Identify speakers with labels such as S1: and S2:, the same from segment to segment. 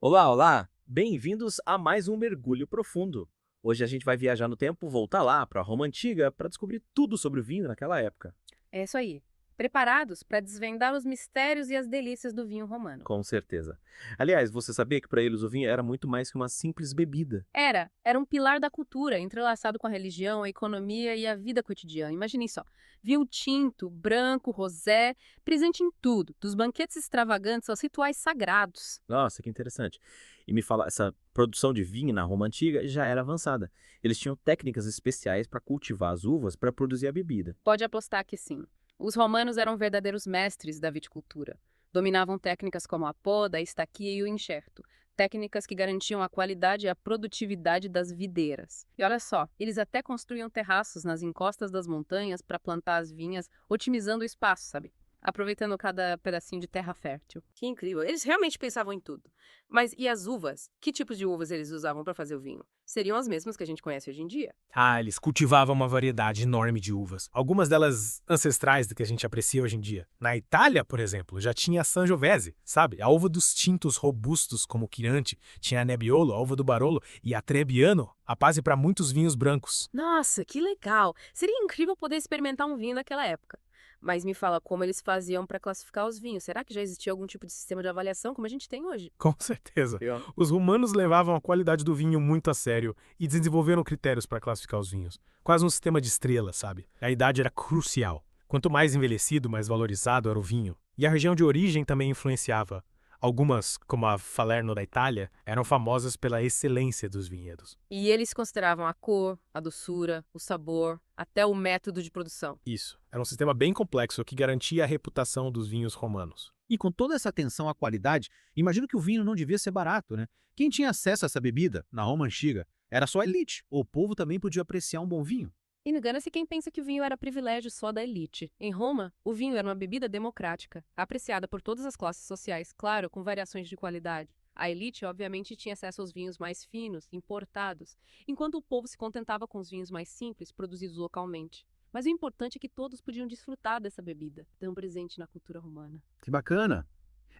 S1: Olá, olá! Bem-vindos a mais um mergulho profundo. Hoje a gente vai viajar no tempo, voltar lá para Roma Antiga para descobrir tudo sobre o vinho naquela época.
S2: É isso aí. Preparados para desvendar os mistérios e as delícias do vinho romano.
S1: Com certeza. Aliás, você sabia que para eles o vinho era muito mais que uma simples bebida?
S2: Era um pilar da cultura, entrelaçado com a religião, a economia e a vida cotidiana. Imaginem só, vinho tinto, branco, rosé, presente em tudo, dos banquetes extravagantes aos rituais sagrados.
S1: Nossa, que interessante. E me fala, essa produção de vinho na Roma Antiga já era avançada. Eles tinham técnicas especiais para cultivar as uvas para produzir a bebida.
S2: Pode apostar que sim. Os romanos eram verdadeiros mestres da viticultura. Dominavam técnicas como a poda, a estaquia e o enxerto. Técnicas que garantiam a qualidade e a produtividade das videiras. E olha só, eles até construíam terraços nas encostas das montanhas para plantar as vinhas, otimizando o espaço, sabe? Aproveitando cada pedacinho de terra fértil. Que incrível. Eles realmente pensavam em tudo. Mas e as uvas? Que tipos de uvas eles usavam para fazer o vinho? Seriam as mesmas que a gente conhece hoje em dia?
S3: Ah, eles cultivavam uma variedade enorme de uvas, algumas delas ancestrais do que a gente aprecia hoje em dia. Na Itália, por exemplo, já tinha a Sangiovese, sabe? A uva dos tintos robustos como o Chianti, tinha a Nebbiolo, a uva do Barolo e a Trebbiano, a base para muitos vinhos brancos.
S2: Nossa, que legal! Seria incrível poder experimentar um vinho daquela época. Mas me fala como eles faziam para classificar os vinhos. Será que já existia algum tipo de sistema de avaliação como a gente tem hoje?
S3: Com certeza.
S1: Legal.
S3: Os romanos levavam a qualidade do vinho muito a sério e desenvolveram critérios para classificar os vinhos. Quase um sistema de estrelas, sabe? A idade era crucial. Quanto mais envelhecido, mais valorizado era o vinho. E a região de origem também influenciava. Algumas, como a Falerno da Itália, eram famosas pela excelência dos vinhedos.
S2: E eles consideravam a cor, a doçura, o sabor, até o método de produção.
S3: Isso. Era um sistema bem complexo que garantia a reputação dos vinhos romanos.
S4: E com toda essa atenção à qualidade, imagino que o vinho não devia ser barato, né? Quem tinha acesso a essa bebida, na Roma Antiga, era só a elite. O povo também podia apreciar um bom vinho.
S2: E engana-se quem pensa que o vinho era privilégio só da elite. Em Roma, o vinho era uma bebida democrática, apreciada por todas as classes sociais, claro, com variações de qualidade. A elite, obviamente, tinha acesso aos vinhos mais finos, importados, enquanto o povo se contentava com os vinhos mais simples, produzidos localmente. Mas o importante é que todos podiam desfrutar dessa bebida, tão presente na cultura romana.
S4: Que bacana!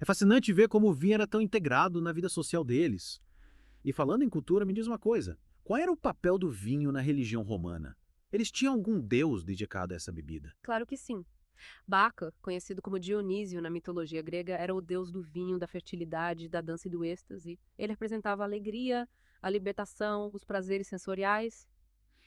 S4: É fascinante ver como o vinho era tão integrado na vida social deles. E falando em cultura, me diz uma coisa: qual era o papel do vinho na religião romana? Eles tinham algum deus dedicado a essa bebida?
S2: Claro que sim. Baca, conhecido como Dionísio na mitologia grega, era o deus do vinho, da fertilidade, da dança e do êxtase. Ele representava a alegria, a libertação, os prazeres sensoriais.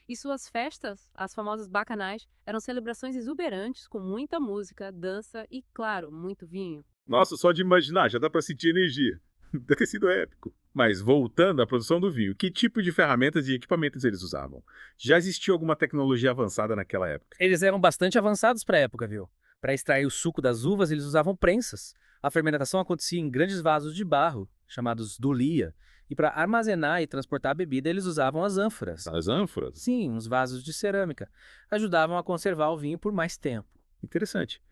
S2: E suas festas, as famosas bacanais, eram celebrações exuberantes com muita música, dança e, claro, muito vinho.
S5: Nossa, só de imaginar, já dá pra sentir energia. Deve ter sido épico. Mas voltando à produção do vinho, que tipo de ferramentas e equipamentos eles usavam? Já existia alguma tecnologia avançada naquela época?
S1: Eles eram bastante avançados para a época, viu? Para extrair o suco das uvas, eles usavam prensas. A fermentação acontecia em grandes vasos de barro, chamados dulia, e para armazenar e transportar a bebida, eles usavam as ânforas.
S5: As ânforas?
S1: Sim, uns vasos de cerâmica. Ajudavam a conservar o vinho por mais tempo.
S5: Interessante.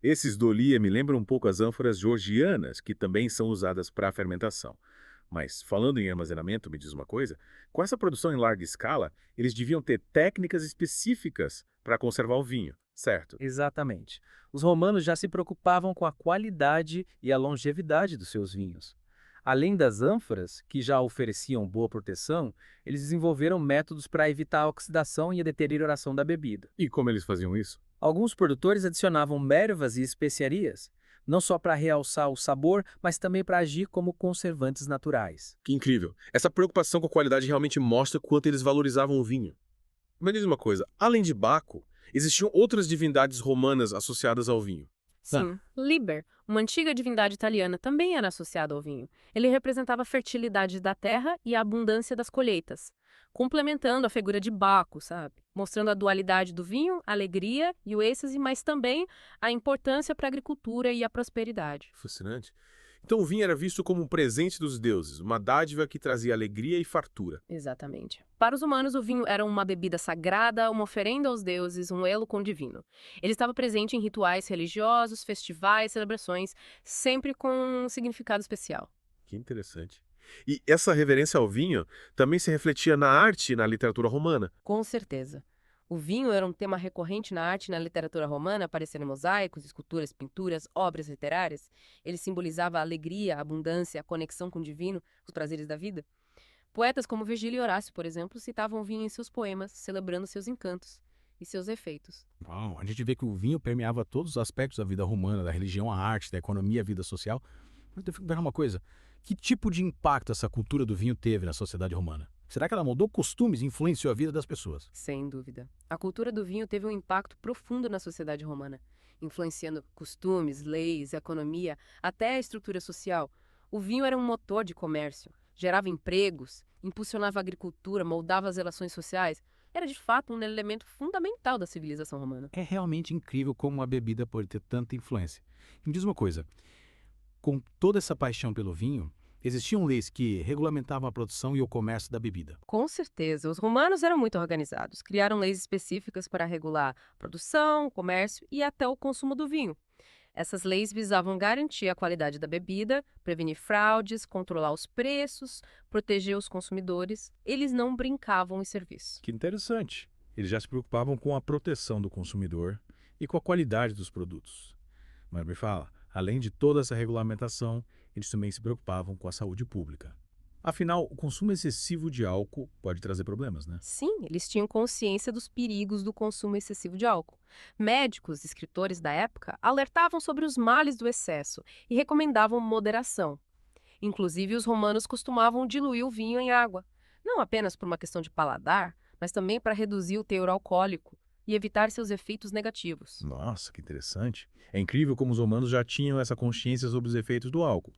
S5: Esses dolia me lembram um pouco as ânforas georgianas, que também são usadas para a fermentação. Mas, falando em armazenamento, me diz uma coisa: com essa produção em larga escala, eles deviam ter técnicas específicas para conservar o vinho, certo?
S1: Exatamente. Os romanos já se preocupavam com a qualidade e a longevidade dos seus vinhos. Além das ânforas, que já ofereciam boa proteção, eles desenvolveram métodos para evitar a oxidação e a deterioração da bebida.
S5: E como eles faziam isso?
S1: Alguns produtores adicionavam ervas e especiarias, não só para realçar o sabor, mas também para agir como conservantes naturais.
S6: Que incrível. Essa preocupação com a qualidade realmente mostra quanto eles valorizavam o vinho. Mas diz uma coisa, além de Baco, existiam outras divindades romanas associadas ao vinho.
S2: Sim, Liber, uma antiga divindade italiana, também era associado ao vinho. Ele representava a fertilidade da terra e a abundância das colheitas, complementando a figura de Baco, sabe? Mostrando a dualidade do vinho, a alegria e o êxtase, mas também a importância para a agricultura e a prosperidade.
S6: Fascinante. Então o vinho era visto como um presente dos deuses, uma dádiva que trazia alegria e fartura.
S2: Exatamente. Para os humanos, o vinho era uma bebida sagrada, uma oferenda aos deuses, um elo com o divino. Ele estava presente em rituais religiosos, festivais, celebrações, sempre com um significado especial.
S6: Que interessante. E essa reverência ao vinho também se refletia na arte e na literatura romana.
S2: Com certeza. O vinho era um tema recorrente na arte e na literatura romana, aparecendo em mosaicos, esculturas, pinturas, obras literárias. Ele simbolizava a alegria, a abundância, a conexão com o divino, os prazeres da vida. Poetas como Virgílio e Horácio, por exemplo, citavam o vinho em seus poemas, celebrando seus encantos e seus efeitos.
S3: Uau, a gente vê que o vinho permeava todos os aspectos da vida romana, da religião à arte, da economia à vida social. Mas eu fico pensando uma coisa, que tipo de impacto essa cultura do vinho teve na sociedade romana? Será que ela mudou costumes e influenciou a vida das pessoas?
S2: Sem dúvida. A cultura do vinho teve um impacto profundo na sociedade romana, influenciando costumes, leis, economia, até a estrutura social. O vinho era um motor de comércio, gerava empregos, impulsionava a agricultura, moldava as relações sociais. Era de fato um elemento fundamental da civilização romana.
S3: É realmente incrível como a bebida pode ter tanta influência. E me diz uma coisa, com toda essa paixão pelo vinho, existiam leis que regulamentavam a produção e o comércio da bebida.
S2: Com certeza, os romanos eram muito organizados. Criaram leis específicas para regular a produção, o comércio e até o consumo do vinho. Essas leis visavam garantir a qualidade da bebida, prevenir fraudes, controlar os preços, proteger os consumidores. Eles não brincavam em serviço.
S5: Que interessante. Eles já se preocupavam com a proteção do consumidor e com a qualidade dos produtos. Mas me fala, além de toda essa regulamentação, eles também se preocupavam com a saúde pública. Afinal, o consumo excessivo de álcool pode trazer problemas, né?
S2: Sim, eles tinham consciência dos perigos do consumo excessivo de álcool. Médicos e escritores da época alertavam sobre os males do excesso e recomendavam moderação. Inclusive, os romanos costumavam diluir o vinho em água, não apenas por uma questão de paladar, mas também para reduzir o teor alcoólico e evitar seus efeitos negativos.
S5: Nossa, que interessante. É incrível como os romanos já tinham essa consciência sobre os efeitos do álcool.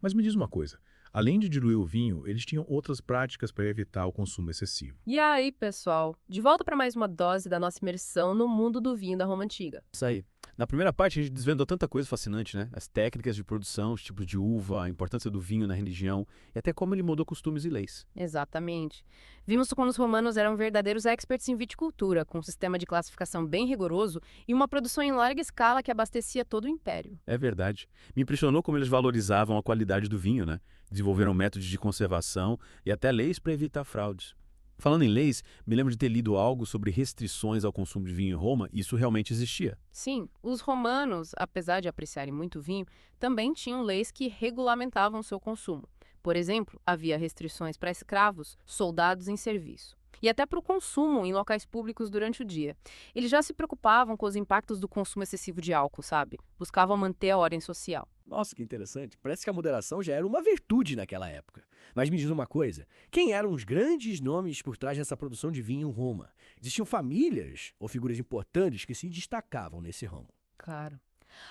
S5: Mas me diz uma coisa, além de diluir o vinho, eles tinham outras práticas para evitar o consumo excessivo.
S2: E aí, pessoal, de volta para mais uma dose da nossa imersão no mundo do vinho da Roma Antiga.
S7: Isso aí. Na primeira parte, a gente desvendou tanta coisa fascinante, né? As técnicas de produção, os tipos de uva, a importância do vinho na religião e até como ele mudou costumes e leis.
S2: Exatamente. Vimos como os romanos eram verdadeiros experts em viticultura, com um sistema de classificação bem rigoroso e uma produção em larga escala que abastecia todo o império.
S7: É verdade. Me impressionou como eles valorizavam a qualidade do vinho, né? Desenvolveram métodos de conservação e até leis para evitar fraudes. Falando em leis, me lembro de ter lido algo sobre restrições ao consumo de vinho em Roma, e isso realmente existia.
S2: Sim, os romanos, apesar de apreciarem muito vinho, também tinham leis que regulamentavam seu consumo. Por exemplo, havia restrições para escravos, soldados em serviço. E até para o consumo em locais públicos durante o dia. Eles já se preocupavam com os impactos do consumo excessivo de álcool, sabe? Buscavam manter a ordem social.
S8: Nossa, que interessante. Parece que a moderação já era uma virtude naquela época. Mas me diz uma coisa, quem eram os grandes nomes por trás dessa produção de vinho em Roma? Existiam famílias ou figuras importantes que se destacavam nesse ramo?
S9: Claro.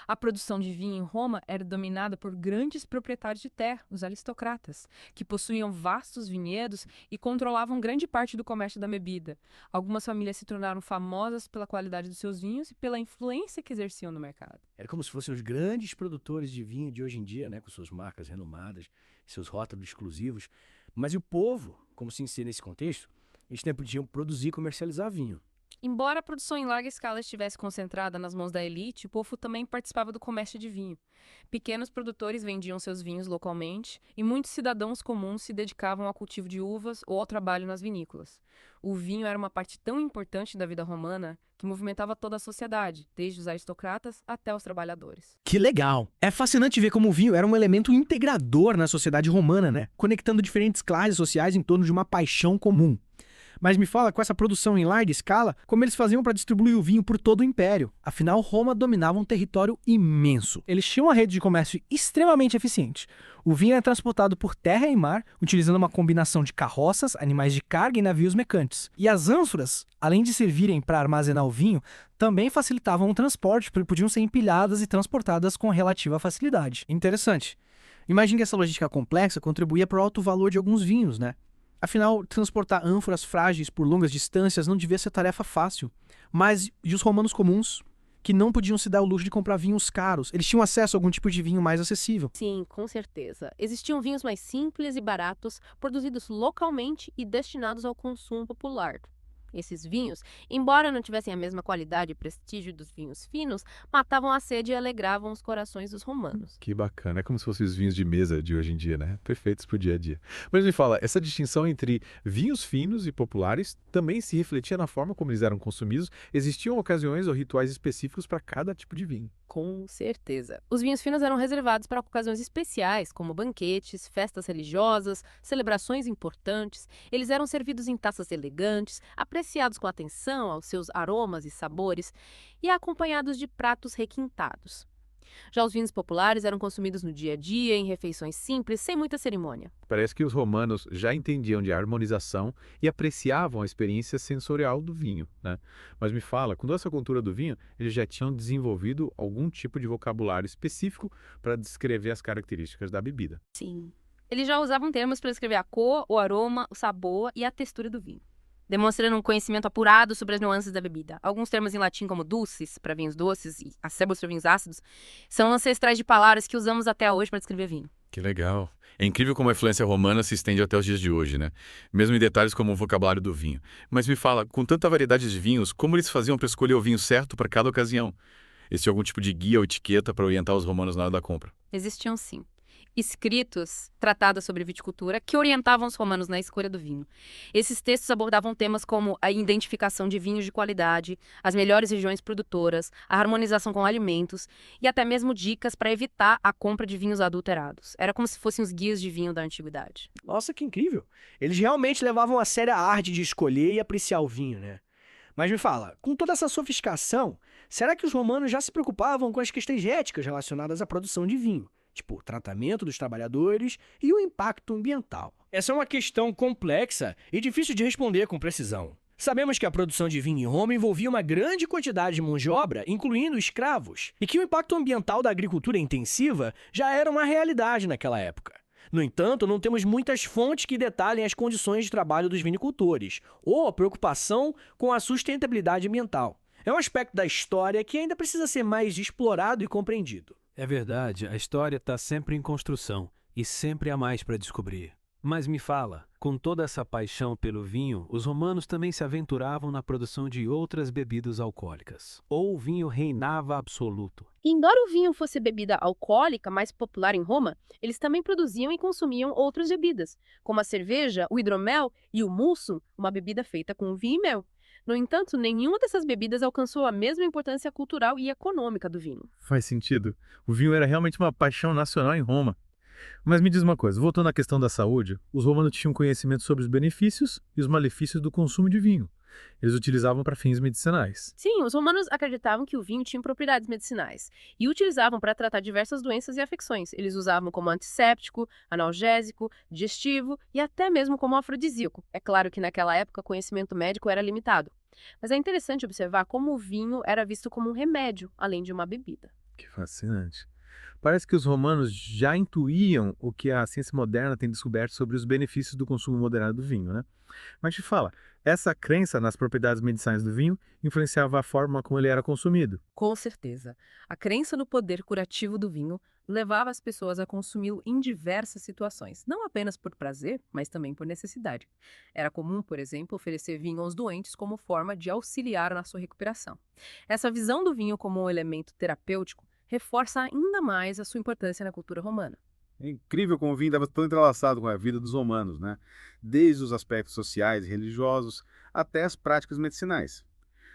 S9: A produção de vinho em Roma era dominada por grandes proprietários de terra, os aristocratas, que possuíam vastos vinhedos e controlavam grande parte do comércio da bebida. Algumas famílias se tornaram famosas pela qualidade dos seus vinhos e pela influência que exerciam no mercado.
S8: Era como se fossem os grandes produtores de vinho de hoje em dia, né, com suas marcas renomadas, seus rótulos exclusivos. Mas e o povo, como se ensina nesse contexto, eles também podiam produzir e comercializar vinho.
S2: Embora a produção em larga escala estivesse concentrada nas mãos da elite, o povo também participava do comércio de vinho. Pequenos produtores vendiam seus vinhos localmente e muitos cidadãos comuns se dedicavam ao cultivo de uvas ou ao trabalho nas vinícolas. O vinho era uma parte tão importante da vida romana que movimentava toda a sociedade, desde os aristocratas até os trabalhadores.
S10: Que legal! É fascinante ver como o vinho era um elemento integrador na sociedade romana, né? Conectando diferentes classes sociais em torno de uma paixão comum. Mas me fala, com essa produção em larga escala, como eles faziam para distribuir o vinho por todo o império? Afinal, Roma dominava um território imenso. Eles tinham uma rede de comércio extremamente eficiente. O vinho era transportado por terra e mar, utilizando uma combinação de carroças, animais de carga e navios mercantes. E as ânforas, além de servirem para armazenar o vinho, também facilitavam o transporte, porque podiam ser empilhadas e transportadas com relativa facilidade. Interessante. Imagine que essa logística complexa contribuía para o alto valor de alguns vinhos, né? Afinal, transportar ânforas frágeis por longas distâncias não devia ser tarefa fácil. Mas e os romanos comuns, que não podiam se dar o luxo de comprar vinhos caros? Eles tinham acesso a algum tipo de vinho mais acessível.
S2: Sim, com certeza. Existiam vinhos mais simples e baratos, produzidos localmente e destinados ao consumo popular. Esses vinhos, embora não tivessem a mesma qualidade e prestígio dos vinhos finos, matavam a sede e alegravam os corações dos romanos.
S5: Que bacana, é como se fossem os vinhos de mesa de hoje em dia, né? Perfeitos pro dia a dia. Mas me fala, essa distinção entre vinhos finos e populares também se refletia na forma como eles eram consumidos? Existiam ocasiões ou rituais específicos para cada tipo de vinho?
S2: Com certeza. Os vinhos finos eram reservados para ocasiões especiais, como banquetes, festas religiosas, celebrações importantes. Eles eram servidos em taças elegantes, apreciados com atenção aos seus aromas e sabores e acompanhados de pratos requintados. Já os vinhos populares eram consumidos no dia a dia, em refeições simples, sem muita cerimônia.
S5: Parece que os romanos já entendiam de harmonização e apreciavam a experiência sensorial do vinho, né? Mas me fala, com toda essa cultura do vinho, eles já tinham desenvolvido algum tipo de vocabulário específico para descrever as características da bebida.
S2: Sim. Eles já usavam termos para descrever a cor, o aroma, o sabor e a textura do vinho, demonstrando um conhecimento apurado sobre as nuances da bebida. Alguns termos em latim, como dulcis, para vinhos doces, e acerbos para vinhos ácidos, são ancestrais de palavras que usamos até hoje para descrever vinho.
S7: Que legal. É incrível como a influência romana se estende até os dias de hoje, né? Mesmo em detalhes como o vocabulário do vinho. Mas me fala, com tanta variedade de vinhos, como eles faziam para escolher o vinho certo para cada ocasião? Existia algum tipo de guia ou etiqueta para orientar os romanos na hora da compra?
S2: Existiam, sim, escritos, tratados sobre viticultura, que orientavam os romanos na escolha do vinho. Esses textos abordavam temas como a identificação de vinhos de qualidade, as melhores regiões produtoras, a harmonização com alimentos e até mesmo dicas para evitar a compra de vinhos adulterados. Era como se fossem os guias de vinho da antiguidade.
S8: Nossa, que incrível. Eles realmente levavam a sério a arte de escolher e apreciar o vinho, né? Mas me fala, com toda essa sofisticação, será que os romanos já se preocupavam com as questões éticas relacionadas à produção de vinho? Tipo, o tratamento dos trabalhadores e o impacto ambiental. Essa é uma questão complexa e difícil de responder com precisão. Sabemos que a produção de vinho em Roma envolvia uma grande quantidade de mão de obra, incluindo escravos, e que o impacto ambiental da agricultura intensiva já era uma realidade naquela época. No entanto, não temos muitas fontes que detalhem as condições de trabalho dos vinicultores ou a preocupação com a sustentabilidade ambiental. É um aspecto da história que ainda precisa ser mais explorado e compreendido.
S1: É verdade, a história está sempre em construção e sempre há mais para descobrir. Mas me fala, com toda essa paixão pelo vinho, os romanos também se aventuravam na produção de outras bebidas alcoólicas. Ou o vinho reinava absoluto?
S2: Embora o vinho fosse bebida alcoólica mais popular em Roma, eles também produziam e consumiam outras bebidas, como a cerveja, o hidromel e o musso, uma bebida feita com vinho e mel. No entanto, nenhuma dessas bebidas alcançou a mesma importância cultural e econômica do vinho.
S5: Faz sentido. O vinho era realmente uma paixão nacional em Roma. Mas me diz uma coisa, voltando à questão da saúde, os romanos tinham conhecimento sobre os benefícios e os malefícios do consumo de vinho. Eles utilizavam para fins medicinais.
S2: Sim, os romanos acreditavam que o vinho tinha propriedades medicinais e o utilizavam para tratar diversas doenças e afecções. Eles usavam como antisséptico, analgésico, digestivo e até mesmo como afrodisíaco. É claro que naquela época o conhecimento médico era limitado. Mas é interessante observar como o vinho era visto como um remédio, além de uma bebida.
S5: Que fascinante. Parece que os romanos já intuíam o que a ciência moderna tem descoberto sobre os benefícios do consumo moderado do vinho, né? Mas te fala, essa crença nas propriedades medicinais do vinho influenciava a forma como ele era consumido?
S9: Com certeza. A crença no poder curativo do vinho levava as pessoas a consumi-lo em diversas situações, não apenas por prazer, mas também por necessidade. Era comum, por exemplo, oferecer vinho aos doentes como forma de auxiliar na sua recuperação. Essa visão do vinho como um elemento terapêutico reforça ainda mais a sua importância na cultura romana.
S11: É incrível como o vinho estava tão entrelaçado com a vida dos romanos, né? Desde os aspectos sociais e religiosos até as práticas medicinais.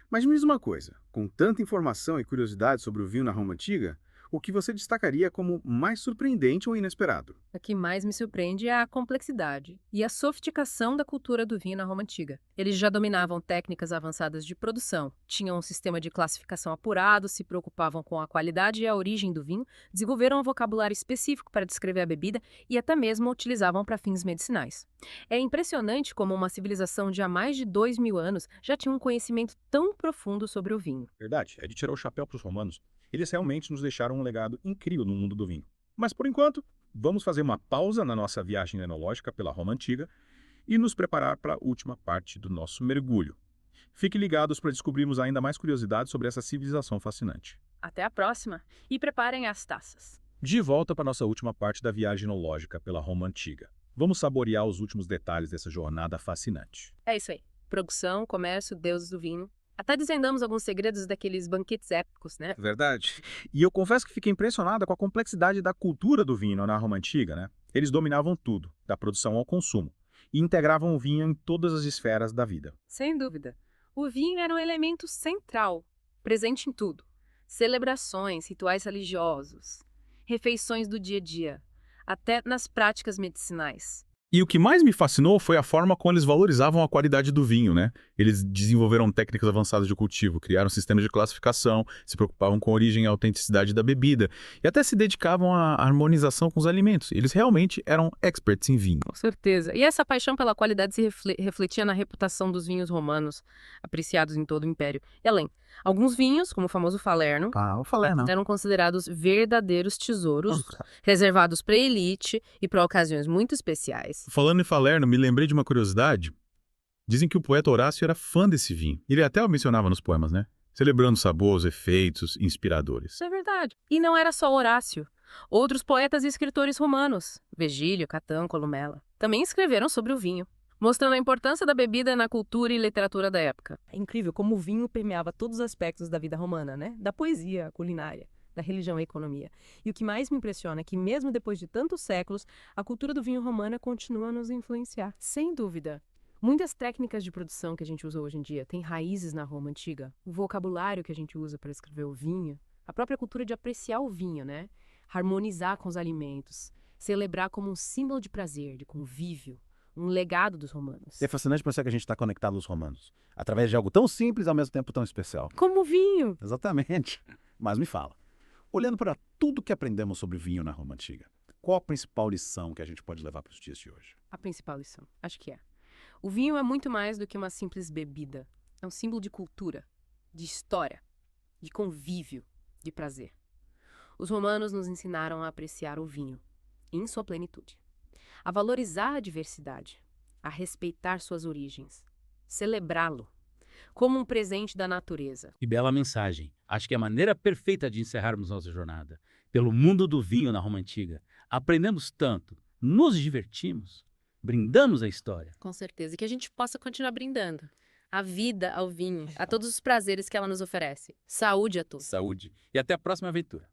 S11: Mas me diz uma coisa, com tanta informação e curiosidade sobre o vinho na Roma Antiga, o que você destacaria como mais surpreendente ou inesperado?
S9: O que mais me surpreende é a complexidade e a sofisticação da cultura do vinho na Roma Antiga. Eles já dominavam técnicas avançadas de produção, tinham um sistema de classificação apurado, se preocupavam com a qualidade e a origem do vinho, desenvolveram um vocabulário específico para descrever a bebida e até mesmo utilizavam para fins medicinais. É impressionante como uma civilização de há mais de 2000 anos já tinha um conhecimento tão profundo sobre o vinho.
S12: Verdade, é de tirar o chapéu para os romanos. Eles realmente nos deixaram um legado incrível no mundo do vinho. Mas por enquanto, vamos fazer uma pausa na nossa viagem enológica pela Roma Antiga e nos preparar para a última parte do nosso mergulho. Fiquem ligados para descobrirmos ainda mais curiosidades sobre essa civilização fascinante.
S2: Até a próxima e preparem as taças.
S12: De volta para a nossa última parte da viagem enológica pela Roma Antiga. Vamos saborear os últimos detalhes dessa jornada fascinante.
S2: É isso aí. produção, comércio, deuses do vinho. Até desvendamos alguns segredos daqueles banquetes épicos, né?
S12: Verdade. E eu confesso que fiquei impressionada com a complexidade da cultura do vinho na Roma Antiga, né? Eles dominavam tudo, da produção ao consumo, e integravam o vinho em todas as esferas da vida.
S2: Sem dúvida. O vinho era um elemento central, presente em tudo. Celebrações, rituais religiosos, refeições do dia a dia, até nas práticas medicinais.
S12: E o que mais me fascinou foi a forma como eles valorizavam a qualidade do vinho, né? Eles desenvolveram técnicas avançadas de cultivo, criaram sistemas de classificação, se preocupavam com a origem e a autenticidade da bebida e até se dedicavam à harmonização com os alimentos. Eles realmente eram experts em vinho.
S2: Com certeza. E essa paixão pela qualidade se refletia na reputação dos vinhos romanos, apreciados em todo o Império. E além, alguns vinhos, como o famoso Falerno,
S4: O Falerno.
S2: eram considerados verdadeiros tesouros, reservados para elite e para ocasiões muito especiais.
S12: Falando em Falerno, me lembrei de uma curiosidade. Dizem que o poeta Horácio era fã desse vinho. Ele até o mencionava nos poemas, né? Celebrando o sabor, os efeitos inspiradores.
S2: Isso é verdade. E não era só Horácio. Outros poetas e escritores romanos, Virgílio, Catão, Columela, também escreveram sobre o vinho, mostrando a importância da bebida na cultura e literatura da época.
S13: É incrível como o vinho permeava todos os aspectos da vida romana, né? Da poesia, à culinária, da religião à economia. E o que mais me impressiona é que, mesmo depois de tantos séculos, a cultura do vinho romana continua a nos influenciar.
S2: Sem dúvida. Muitas técnicas de produção que a gente usa hoje em dia têm raízes na Roma antiga. O vocabulário que a gente usa para escrever o vinho, a própria cultura de apreciar o vinho, né? Harmonizar com os alimentos, celebrar como um símbolo de prazer, de convívio, um legado dos romanos.
S4: E é fascinante pensar que a gente está conectado aos romanos, através de algo tão simples e ao mesmo tempo tão especial.
S2: Como o vinho!
S4: Exatamente. Mas me fala, olhando para tudo que aprendemos sobre vinho na Roma Antiga, qual a principal lição que a gente pode levar para os dias de hoje?
S2: A principal lição, acho que é. O vinho é muito mais do que uma simples bebida. É um símbolo de cultura, de história, de convívio, de prazer. Os romanos nos ensinaram a apreciar o vinho, em sua plenitude, a valorizar a diversidade, a respeitar suas origens, celebrá-lo como um presente da natureza.
S14: Que bela mensagem. Acho que é a maneira perfeita de encerrarmos nossa jornada. Pelo mundo do vinho na Roma Antiga. Aprendemos tanto, nos divertimos, brindamos a história.
S2: Com certeza. E que a gente possa continuar brindando. A vida ao vinho, a todos os prazeres que ela nos oferece. Saúde a todos.
S14: Saúde. E até a próxima aventura.